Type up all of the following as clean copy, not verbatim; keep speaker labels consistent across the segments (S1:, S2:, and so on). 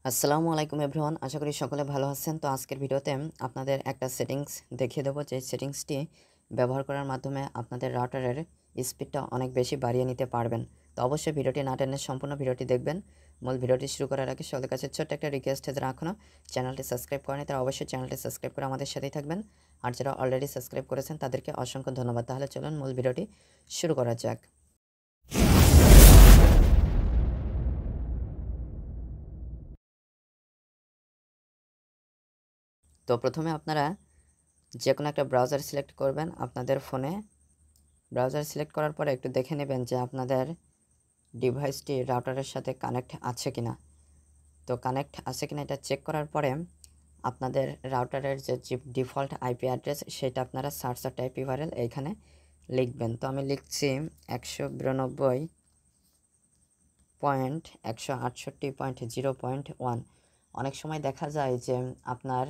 S1: আসসালামু আলাইকুম এভরিওয়ান, আশা করি সকলে ভালো আছেন। তো আজকের ভিডিওতে আপনাদের একটা সেটিংস দেখিয়ে দেবো, যে সেটিংসটি ব্যবহার করার মাধ্যমে আপনাদের রাউটারের স্পিডটা অনেক বেশি বাড়িয়ে নিতে পারবেন। তো অবশ্যই ভিডিওটি না টেনে সম্পূর্ণ ভিডিওটি দেখবেন। মূল ভিডিওটি শুরু করার আগে সকলের কাছে ছোট্ট একটা রিকোয়েস্ট, যারা এখনও চ্যানেলটি সাবস্ক্রাইব করেনি তারা অবশ্যই চ্যানেলটি সাবস্ক্রাইব করে আমাদের সাথেই থাকবেন, আর যারা অলরেডি সাবস্ক্রাইব করেছেন তাদেরকে অসংখ্য ধন্যবাদ। তাহলে চলুন মূল ভিডিওটি শুরু করা যাক। তো প্রথমে আপনারা যে কোনো একটা ব্রাউজার সিলেক্ট করবেন আপনাদের ফোনে। ব্রাউজার সিলেক্ট করার পরে একটু দেখে নেবেন যে আপনাদের ডিভাইসটি রাউটারের সাথে কানেক্ট আছে কিনা। তো কানেক্ট আছে কিনা এটা চেক করার পরে আপনাদের রাউটারের যে ডিফল্ট আইপি অ্যাড্রেস সেটা আপনারা সার্চ আর টাইপ ইউআরএল এইখানে লিখবেন। তো আমি লিখছি 192.168.0.1। অনেক সময় দেখা যায় যে আপনার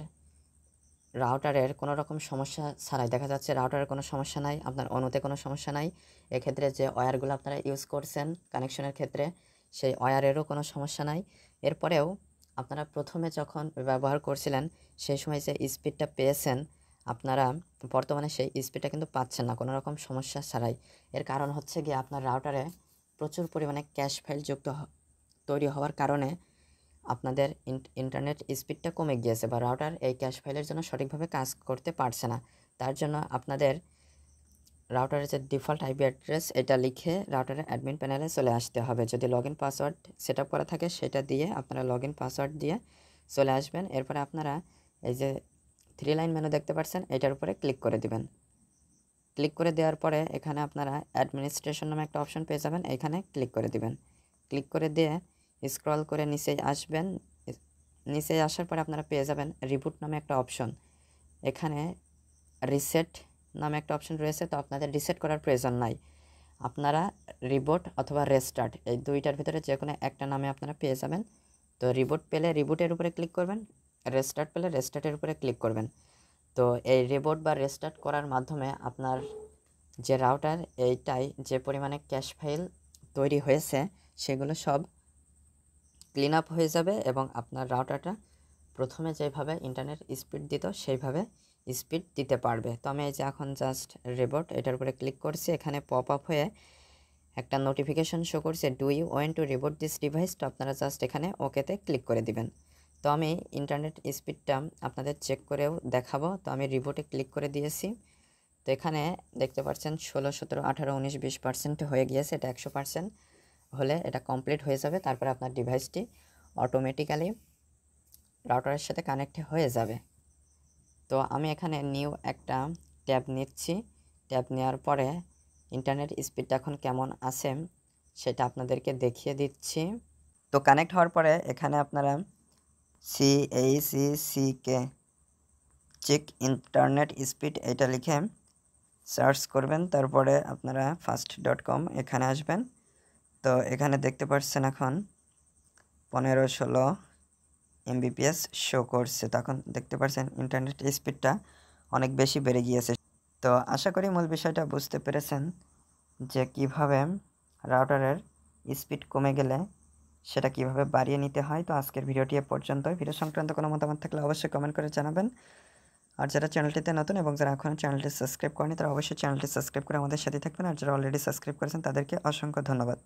S1: রাউটারের কোনো রকম সমস্যা ছাড়াই দেখা যাচ্ছে রাউটারের কোনো সমস্যা নাই, আপনার অনুতে কোনো সমস্যা নাই। এক্ষেত্রে যে ওয়্যারগুলো আপনারা ইউজ করছেন কানেকশনের ক্ষেত্রে সেই ওয়্যারেরও কোনো সমস্যা নাই। এরপরেও আপনারা প্রথমে যখন ব্যবহার করছিলেন সেই সময় যে স্পিডটা পেয়েছেন আপনারা বর্তমানে সেই স্পিডটা কিন্তু পাচ্ছেন না কোনো রকম সমস্যা ছাড়াই। এর কারণ হচ্ছে গিয়ে আপনার রাউটারে প্রচুর পরিমাণে ক্যাশ ফাইল তৈরি হওয়ার কারণে আপনাদের ইন্টারনেট স্পিডটা কমে গিয়েছে, বা রাউটার এই ক্যাশ ফাইলের জন্য সঠিকভাবে কাজ করতে পারছে না। তার জন্য আপনাদের রাউটারের যে ডিফল্ট আইপি অ্যাড্রেস এটা লিখে রাউটারের অ্যাডমিন প্যানেলে চলে আসতে হবে। যদি log in password set up করা থাকে সেটা দিয়ে আপনারা লগ ইন পাসওয়ার্ড দিয়ে চলে আসবেন। এরপরে আপনারা এই যে 3 লাইন মেনু দেখতে পাচ্ছেন এটার উপরে ক্লিক করে দিবেন। ক্লিক করে দেওয়ার পরে এখানে আপনারা অ্যাডমিনিস্ট্রেশন নামে একটা অপশন পেয়ে যাবেন, এখানে ক্লিক করে দিবেন। ক্লিক করে দিয়ে স্ক্রল করে নিচে আসবেন। নিচে আসার পরে আপনারা পেয়ে যাবেন রিবুট নামে একটা অপশন। এখানে রিসেট নামে একটা অপশন রয়েছে, তো আপনাদের রিসেট করার প্রয়োজন নাই। আপনারা রিবুট অথবা রেস্টার্ট এই দুইটার ভিতরে যে কোনো একটা নামে আপনারা পেয়ে যাবেন। তো রিবুট পেলে রিবুটের উপরে ক্লিক করবেন, রেস্টার্ট পেলে রেস্টার্টের উপরে ক্লিক করবেন। তো এই রিবুট বা রেস্টার্ট করার মাধ্যমে আপনার যে রাউটার এইটাই যে পরিমাণে ক্যাশ ফাইল তৈরি হয়েছে সেগুলো সব ক্লিন আপ হয়ে যাবে, এবং আপনার রাউটারটা প্রথমে যেভাবে ইন্টারনেট স্পিড দিত সেইভাবে স্পিড দিতে পারবে। তো আমি এই যে এখন জাস্ট রিবোট এটার উপরে ক্লিক করছি, এখানে পপ আপ হয়ে একটা নোটিফিকেশন শো করছে, do you want to reboot this device. তো আপনারা জাস্ট এখানে ওকেতে ক্লিক করে দিবেন। তো আমি ইন্টারনেট স্পিডটা আপনাদের চেক করেও দেখাবো। তো আমি রিবোটে ক্লিক করে দিয়েছি। তো এখানে দেখতে পাচ্ছেন 16, 17, 18, 19, 20% হয়ে গিয়েছে। এটা 100% হলে এটা কমপ্লিট হয়ে যাবে। তারপরে আপনার ডিভাইসটি অটোমেটিক্যালি রাউটারের সাথে কানেক্ট হয়ে যাবে। তো আমি এখানে নিউ একটা ট্যাব নিচ্ছি। ট্যাব নেওয়ার পরে ইন্টারনেট স্পিডটা এখন কেমন আছে সেটা আপনাদেরকে দেখিয়ে দিচ্ছি। তো কানেক্ট হওয়ার পরে এখানে আপনারা CACCK চেক ইন্টারনেট স্পিড এটা লিখে সার্চ করবেন। তারপরে আপনারা fast.com এখানে আসবেন। তো এখানে দেখতে পাচ্ছেন এখন 15-16 MBPS শো করছে। তখন দেখতে পাচ্ছেন ইন্টারনেট স্পিডটা অনেক বেশি বেড়ে গিয়েছে। তো আশা করি মূল বিষয়টা বুঝতে পেরেছেন যে কিভাবে রাউটারের স্পিড কমে গেলে সেটা কিভাবে বাড়িয়ে নিতে হয়। তো আজকের ভিডিওটি এ পর্যন্তই। ভিডিও সংক্রান্ত কোনো মতামত থাকলে অবশ্যই কমেন্ট করে জানাবেন। আর যারা চ্যানেলটিতে নতুন এবং যারা এখনও চ্যানেলটি সাবস্ক্রাইব করেনি তারা অবশ্যই চ্যানেলটি সাবস্ক্রাইব করে আমাদের সাথে থাকবেন। আর যারা অলরেডি সাবস্ক্রাইব করেছেন তাদেরকে অসংখ্য ধন্যবাদ।